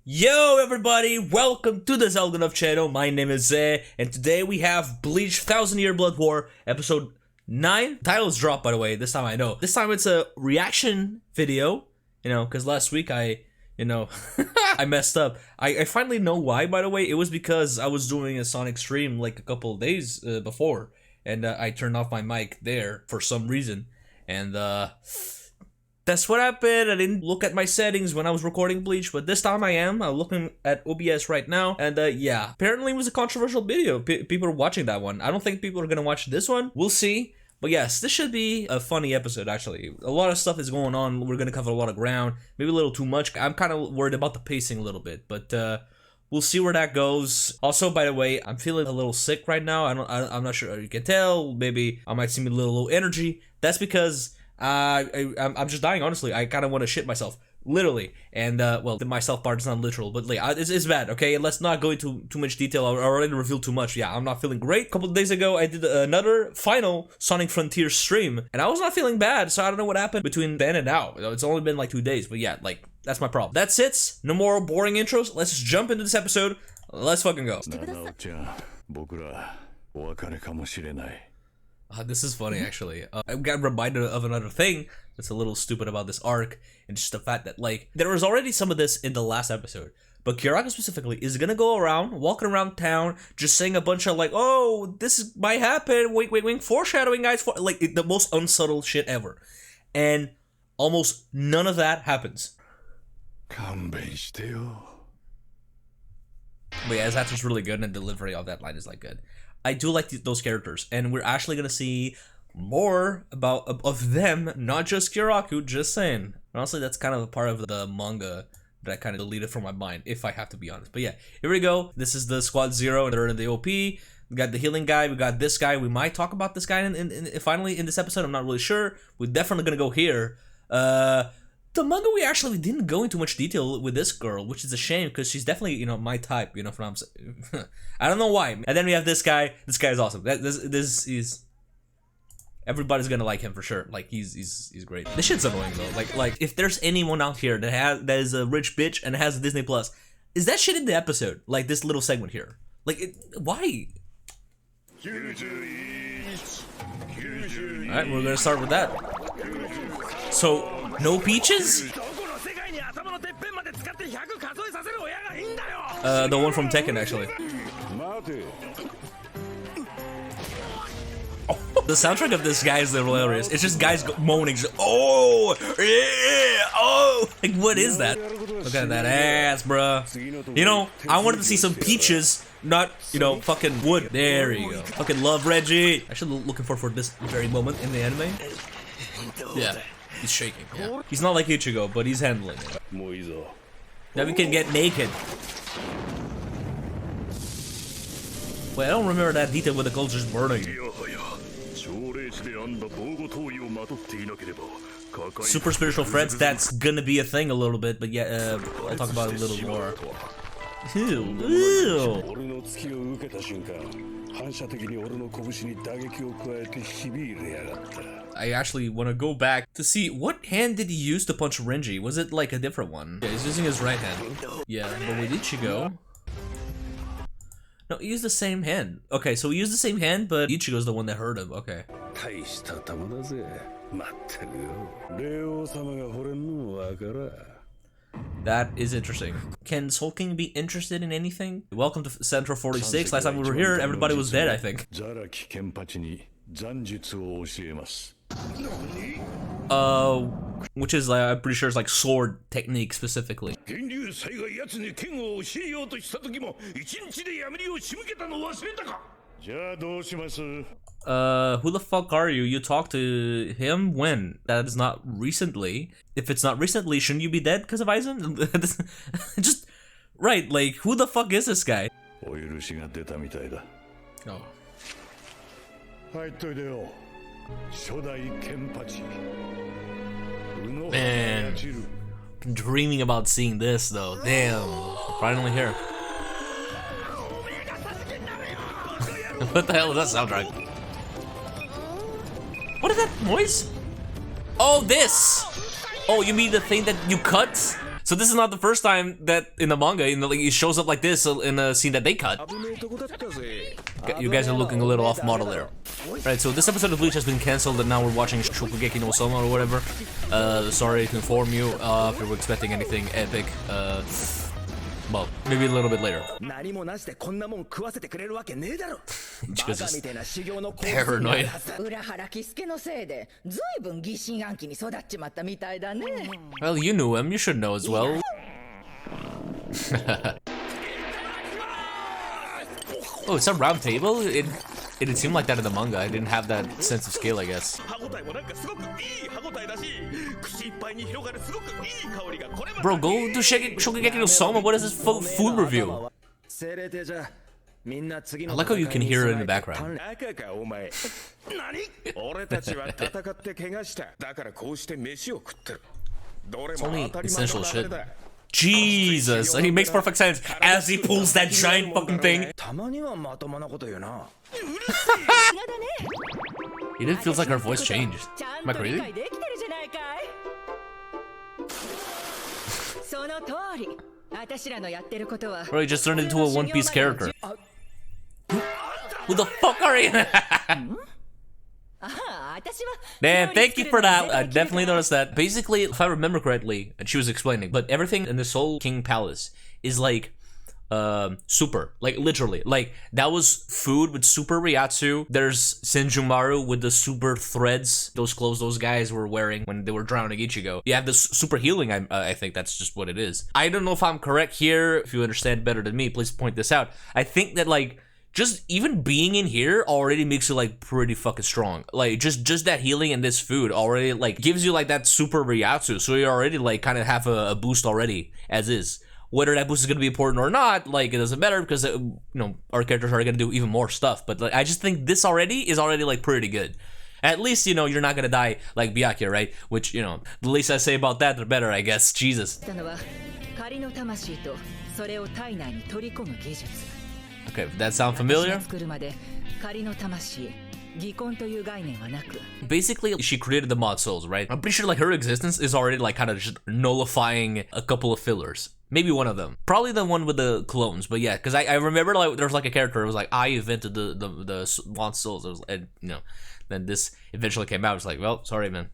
Yo everybody, welcome to the ZLGNF channel. My name is Zay, and today we have Bleach 1000 Year Blood War, episode 9. Title's dropped, by the way, this time I know. This time it's a reaction video, because last week I messed up. I finally know why, by the way. It was because I was doing a Sonic stream like a couple of days before, and I turned off my mic there for some reason, and that's what happened. I didn't look at my settings when I was recording Bleach, but this time I am. I'm looking at OBS right now, and yeah, apparently it was a controversial video. People are watching that one. I don't think people are gonna watch this one. We'll see. But yes, this should be a funny episode, actually. A lot of stuff is going on. We're gonna cover a lot of ground. Maybe a little too much. I'm kind of worried about the pacing a little bit, but we'll see where that goes. Also, by the way, I'm feeling a little sick right now. I'm not sure you can tell. Maybe I might seem a little low energy. That's because I'm just dying, honestly. I kind of want to shit myself, literally. And well, the myself part is not literal, but like it's bad. Okay, let's not go into too much detail. I already revealed too much. Yeah, I'm not feeling great. A couple of days ago, I did another final Sonic Frontier stream, and I was not feeling bad. So I don't know what happened between then and now. It's only been like 2 days, but yeah, like that's my problem. That's it. No more boring intros. Let's just jump into this episode. Let's fucking go. This is funny, actually. I got reminded of another thing that's a little stupid about this arc, and just the fact that, like, there was already some of this in the last episode, but Kyoraku specifically is gonna go around, walking around town, just saying a bunch of, like, oh, this might happen, wait, foreshadowing, guys, like, the most unsubtle shit ever. And almost none of that happens. But yeah, his actor's really good, and the delivery of that line is, like, good. I do like those characters, and we're actually gonna see more of them, not just Kyoraku, just saying. Honestly, that's kind of a part of the manga that I kind of deleted from my mind, if I have to be honest. But yeah, here we go. This is the Squad Zero, and they're in the OP. We got the healing guy, we got this guy. We might talk about this guy finally in this episode. I'm not really sure. We're definitely gonna go here. The manga, we actually didn't go into much detail with this girl, which is a shame, because she's definitely, my type, for what I'm saying. I don't know why. And then we have this guy. This guy is awesome. This is... Everybody's gonna like him for sure. Like, he's great. This shit's annoying, though. Like if there's anyone out here that is a rich bitch and has Disney Plus, is that shit in the episode? Like, this little segment here. Like, why? Alright, we're gonna start with that. So... no peaches? The one from Tekken, actually. Oh, the soundtrack of this guy is hilarious. It's just guys moaning, just, oh, yeah, oh. Like, what is that? Look at that ass, bruh. I wanted to see some peaches, not, fucking wood. There you go. Fucking love Reggie. Actually, looking forward for this very moment in the anime. Yeah. He's shaking, yeah. He's not like Ichigo, but he's handling it. Now we can get naked. Wait, I don't remember that detail with the cultures burning. Super spiritual friends, that's gonna be a thing a little bit, but yeah, I'll talk about it a little more. Ew, ew. I actually want to go back to see what hand did he use to punch Renji. Was it like a different one? Yeah, he's using his right hand. Yeah, but with Ichigo... no, he used the same hand. Okay, so he used the same hand, but Ichigo's the one that hurt him. Okay. That is interesting. Can Soul King be interested in anything? Welcome to Central 46. Last time we were here, everybody was dead, I think. Which is like, I'm pretty sure it's like sword technique specifically. Who the fuck are you? You talked to him when? That is not recently. If it's not recently, shouldn't you be dead because of Aizen? Just, right, like, who the fuck is this guy? Oh. Man, I'm dreaming about seeing this though. Damn, finally here. What the hell is that soundtrack? What is that noise? Oh, this! Oh, you mean the thing that you cut? So this is not the first time that in the manga, like, it shows up like this in a scene that they cut. You guys are looking a little off model there. Right, so this episode of Bleach has been cancelled and now we're watching Shokugeki no Soma or whatever. Sorry to inform you if you were expecting anything epic. Well, maybe a little bit later. Because paranoid. Well, you knew him, you should know as well. Oh, it's a round table? It didn't seem like that in the manga. I didn't have that sense of scale, I guess. Bro, go do Shokugeki no Soma. What is this food review? I like how you can hear it in the background. It's only essential shit. Jesus, he makes perfect sense as he pulls that giant fucking thing. It even feels like her voice changed. Am I crazy? Bro, he just turned into a One Piece character. Who the fuck are you? Damn, thank you for that. I definitely noticed that. Basically, if I remember correctly, and she was explaining, but everything in the Soul King Palace is like super, like literally, like that was food with super Ryatsu. There's Senjumaru with the super threads, those clothes those guys were wearing when they were drowning Ichigo. You have this super healing. I think that's just what it is. I don't know if I'm correct here. If you understand better than me, please point this out. I think that like just even being in here already makes you like pretty fucking strong. Like just that healing and this food already like gives you like that super Ryatsu. So you already like kind of have a boost already as is. Whether that boost is going to be important or not, like it doesn't matter because you know our characters are going to do even more stuff. But like I just think this is already like pretty good. At least you know you're not going to die like Byakuya, right? Which you know the least I say about that, the better, I guess. Jesus. Okay, that sound familiar? Basically, she created the mod souls, right? I'm pretty sure like her existence is already like kind of just nullifying a couple of fillers. Maybe one of them. Probably the one with the clones, but yeah, because I remember like there was like a character, it was like, I invented the mod souls. It was, and you know, then this eventually came out. It was like, well, sorry, man.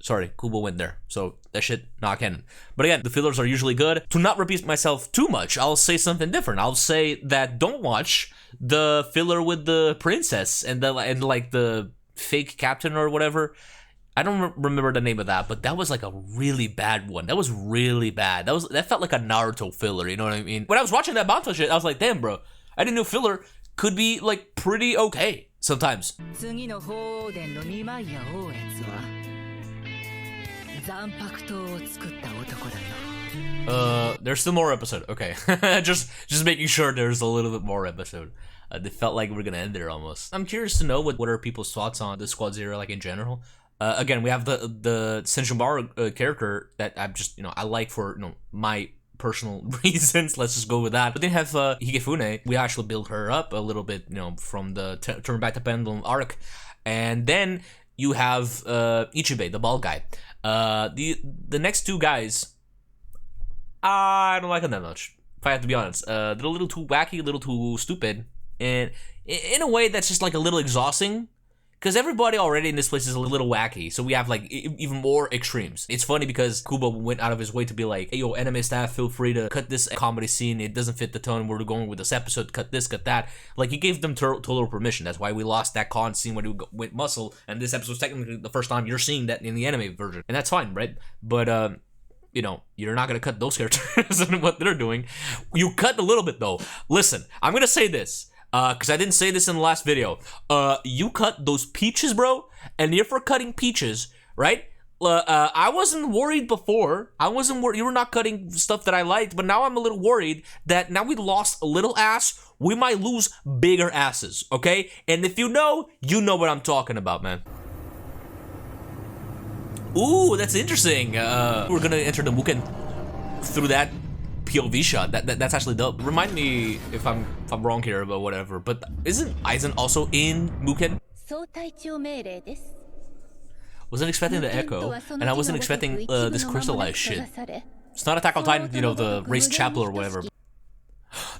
Sorry, Kubo went there, so that shit not canon. But again, the fillers are usually good. To not repeat myself too much, I'll say something different. I'll say that don't watch the filler with the princess and like the fake captain or whatever. I don't remember the name of that, but that was like a really bad one. That was really bad. That felt like a Naruto filler, you know what I mean? When I was watching that Banto shit, I was like, damn, bro, I didn't know filler could be like pretty okay sometimes. There's still more episode. Okay, just making sure there's a little bit more episode. It felt like we're gonna end there almost. I'm curious to know what are people's thoughts on the Squad Zero like in general. Again, we have the Senjumaru character that I'm just I like for my personal reasons. Let's just go with that. But then have Higefune. We actually build her up a little bit, from the Turn Back the Pendulum arc, and then you have Ichibei, the bald guy. The next two guys, I don't like them that much, if I have to be honest. They're a little too wacky, a little too stupid, and in a way that's just like a little exhausting, because everybody already in this place is a little wacky, so we have like even more extremes. It's funny because Kubo went out of his way to be like, hey, yo, anime staff, feel free to cut this comedy scene, it doesn't fit the tone we're going with this episode, cut this, cut that. Like, he gave them total permission. That's why we lost that con scene when he went muscle, and this episode's technically the first time you're seeing that in the anime version, and that's fine, right? But you're not gonna cut those characters and what they're doing. You cut a little bit though. Listen, I'm gonna say this, because I didn't say this in the last video. You cut those peaches, bro, and if we're cutting peaches, right? I wasn't worried before. I wasn't worried. You were not cutting stuff that I liked, but now I'm a little worried that now we lost a little ass. We might lose bigger asses, okay? And if you know what I'm talking about, man. Ooh, that's interesting. We're gonna enter the Muken through that POV shot. That's actually dope. Remind me if I'm wrong here, but whatever. But isn't Aizen also in Muken? Wasn't expecting the echo, and I wasn't expecting this crystallized shit. It's not Attack on Titan, you know, the Race Chapel or whatever.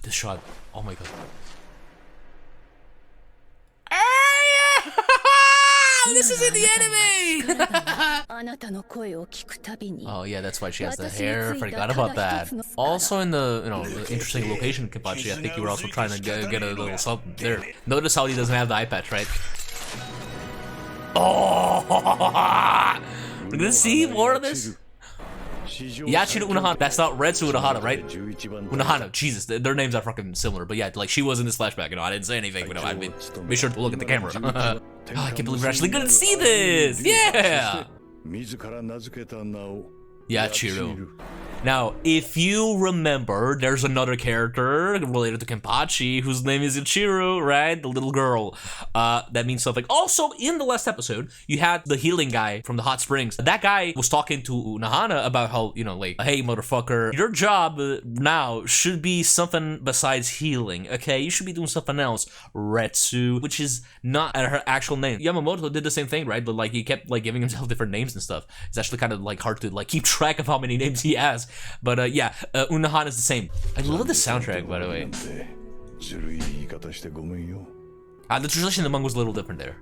This shot. Oh my god. This is in the anime! Oh yeah, that's why she has the hair. Forgot about that. Also in the, you know, the interesting location, Kenpachi, I think you were also trying to get a little something there. Notice how he doesn't have the eye patch, right? Oh! We're gonna see more of this? Yachiro Unohana. That's not Retsu Unohana, right? Unohana. Jesus, their names are fucking similar. But yeah, like she was in this flashback. You know, I didn't say anything, but I mean, be sure to look at the camera. Oh, I can't believe we're actually gonna see this. Yeah. Yachiro. Now, if you remember, there's another character related to Kenpachi whose name is Ichiro, right? The little girl. That means something. Also, in the last episode, you had the healing guy from the hot springs. That guy was talking to Unohana about how, you know, like, hey, motherfucker, your job now should be something besides healing, okay? You should be doing something else, Retsu, which is not her actual name. Yamamoto did the same thing, right? But, like, he kept, like, giving himself different names and stuff. It's actually kind of, like, hard to, like, keep track of how many names he has. But yeah, Unohana is the same. I love the soundtrack, by the way. The translation in the manga was a little different there.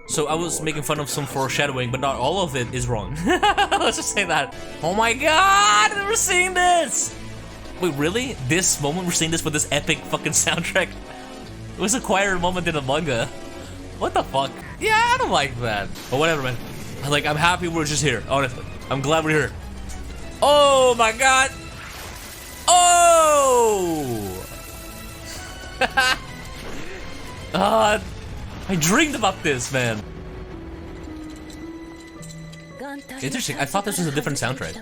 So I was making fun of some foreshadowing, but not all of it is wrong. Let's just say that. Oh my god, I've never seen this! Wait, really? This moment we're seeing this with this epic fucking soundtrack? It was a quieter moment in the manga. What the fuck? Yeah, I don't like that. But whatever, man. Like, I'm happy we're just here, honestly. I'm glad we're here. Oh my god! Oh! I dreamed about this, man. Interesting, I thought this was a different soundtrack.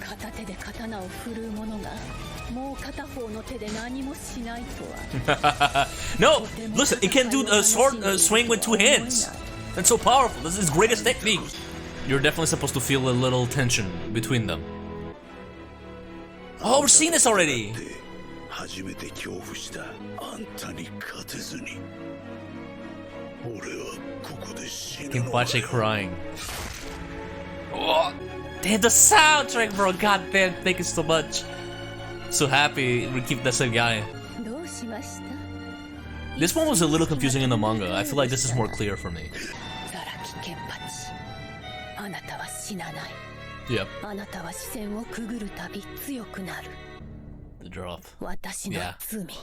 No! Listen, it can do a sword swing with two hands. That's so powerful. This is his greatest technique. You're definitely supposed to feel a little tension between them. Oh, we're seeing this already! Kenpachi crying. Oh, damn, the soundtrack, bro! God damn, thank you so much. So happy we keep the same guy. This one was a little confusing in the manga. I feel like this is more clear for me. Yep. The drop. Yeah.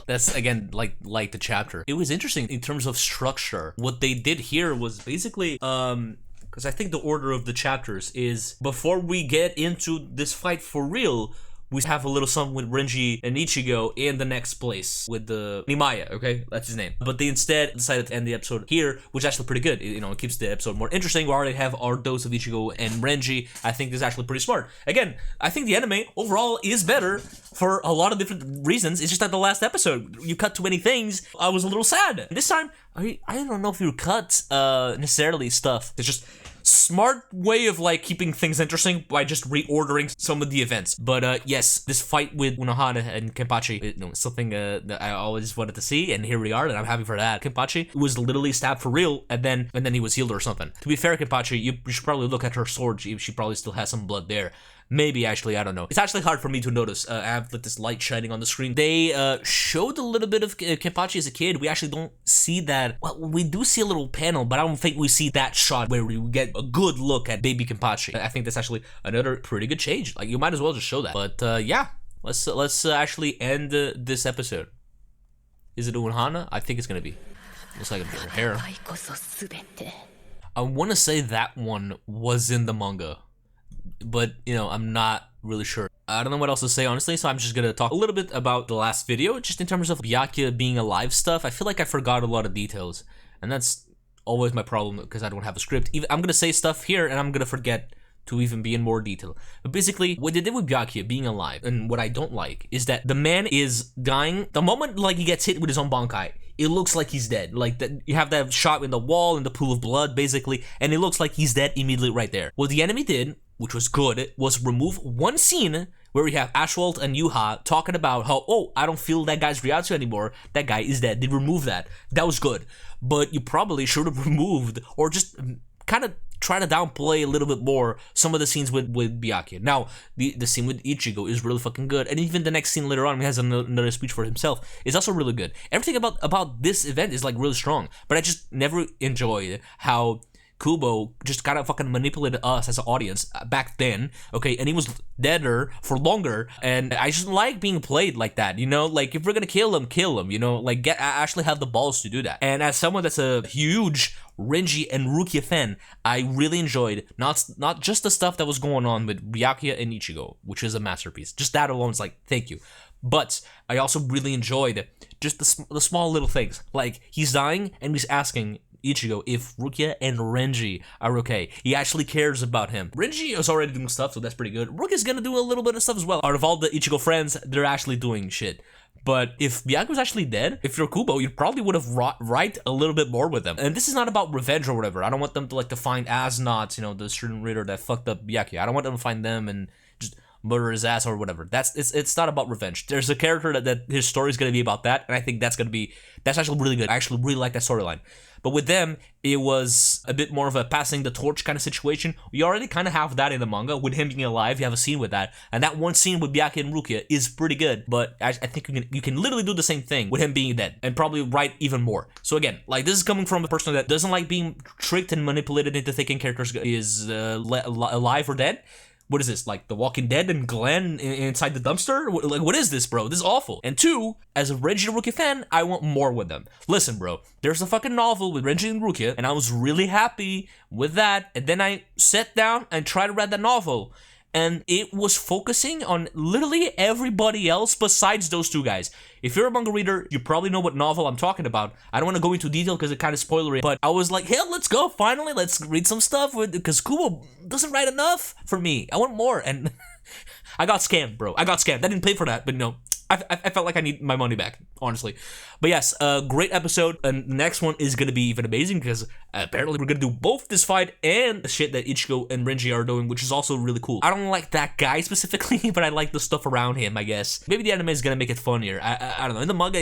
That's again like the chapter. It was interesting in terms of structure. What they did here was basically because I think the order of the chapters is before we get into this fight for real, we have a little something with Renji and Ichigo in the next place with the Nimaya, okay? That's his name. But they instead decided to end the episode here, which is actually pretty good. You know, it keeps the episode more interesting. We already have our dose of Ichigo and Renji. I think this is actually pretty smart. Again, I think the anime overall is better for a lot of different reasons. It's just that the last episode, you cut too many things. I was a little sad. This time, I don't know if you cut necessarily stuff. It's just smart way of like keeping things interesting by just reordering some of the events. But yes, this fight with Unohana and Kenpachi, you know, something that I always wanted to see, and here we are, and I'm happy for that. Kenpachi was literally stabbed for real, and then he was healed or something. To be fair, Kenpachi, you should probably look at her sword. She probably still has some blood there. Maybe, actually, I don't know. It's actually hard for me to notice. I have like this light shining on the screen. They showed a little bit of Kenpachi as a kid. We actually don't see that. Well, we do see a little panel, but I don't think we see that shot where we get a good look at baby Kenpachi. I think that's actually another pretty good change. Like, you might as well just show that. But yeah, let's actually end this episode. Is it Unohana? I think it's gonna be. Looks like her hair. I want to say that one was in the manga, but you know, I'm not really sure. I don't know what else to say, honestly, so I'm just gonna talk a little bit about the last video, just in terms of Byakuya being alive stuff. I feel like I forgot a lot of details, and that's always my problem because I don't have a script. I'm gonna say stuff here, and I'm gonna forget to even be in more detail. But basically, what they did with Byakuya being alive, and what I don't like, is that the man is dying. The moment like he gets hit with his own bankai, it looks like he's dead. Like, that, you have that shot in the wall, in the pool of blood, basically, and it looks like he's dead immediately right there. What the enemy did, which was good, was remove one scene where we have Ashwald and Yuha talking about how, oh, I don't feel that guy's Ryatsu anymore, that guy is dead. They removed that. That was good. But you probably should have removed, or just kind of try to downplay a little bit more some of the scenes with Byakuya. Now, the scene with Ichigo is really fucking good, and even the next scene later on, he has another speech for himself, is also really good. Everything about this event is like really strong, but I just never enjoyed how Kubo just kind of fucking manipulated us as an audience back then, okay, and he was deader for longer, and I just like being played like that, you know, like, if we're gonna kill him, you know, like, actually have the balls to do that. And as someone that's a huge Renji and Rukia fan, I really enjoyed not just the stuff that was going on with Byakuya and Ichigo, which is a masterpiece, just that alone is like, thank you. But I also really enjoyed just the small little things, like, he's dying, and he's asking Ichigo if Rukia and Renji are okay. He actually cares about him. Renji is already doing stuff, so that's pretty good. Rukia's gonna do a little bit of stuff as well. Out of all the Ichigo friends, they're actually doing shit. But if Byakuya's actually dead, if you're Kubo, you probably would have write a little bit more with them. And this is not about revenge or whatever. I don't want them to, like, to find Asnot, you know, the student reader that fucked up Byakuya. I don't want them to find them and just murder his ass or whatever. It's not about revenge. There's a character that his story is gonna be about that, and I think that's actually really good. I actually really like that storyline. But with them, it was a bit more of a passing the torch kind of situation. We already kind of have that in the manga. With him being alive, you have a scene with that. And that one scene with Byakuya and Rukia is pretty good. But I think you can literally do the same thing with him being dead. And probably write even more. So again, like, this is coming from a person that doesn't like being tricked and manipulated into thinking characters is alive or dead. What is this, like The Walking Dead and Glenn inside the dumpster? Like, what is this, bro? This is awful. And two, as a Renji and Rukia fan, I want more with them. Listen, bro, there's a fucking novel with Renji and Rukia, and I was really happy with that. And then I sat down and tried to read the novel, and it was focusing on literally everybody else besides those two guys. If you're a manga reader, you probably know what novel I'm talking about. I don't want to go into detail because it's kind of spoilery, but I was like, hell, let's go, finally, let's read some stuff, because Kubo doesn't write enough for me. I want more, and I got scammed, bro. I got scammed. I didn't pay for that, but no. I felt like I need my money back, honestly. But yes, great episode. And the next one is going to be even amazing because apparently we're going to do both this fight and the shit that Ichigo and Renji are doing, which is also really cool. I don't like that guy specifically, but I like the stuff around him, I guess. Maybe the anime is going to make it funnier. I don't know. In the manga,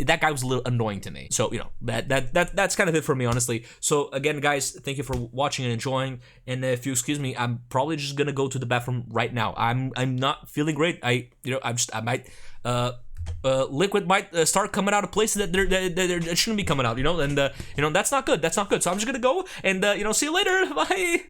that guy was a little annoying to me. So, you know, that's kind of it for me, honestly. So, again, guys, thank you for watching and enjoying. And if you excuse me, I'm probably just going to go to the bathroom right now. I'm not feeling great. I might... liquid might start coming out of places that they shouldn't be coming out, you know, and you know, that's not good. So I'm just gonna go and see you later. Bye.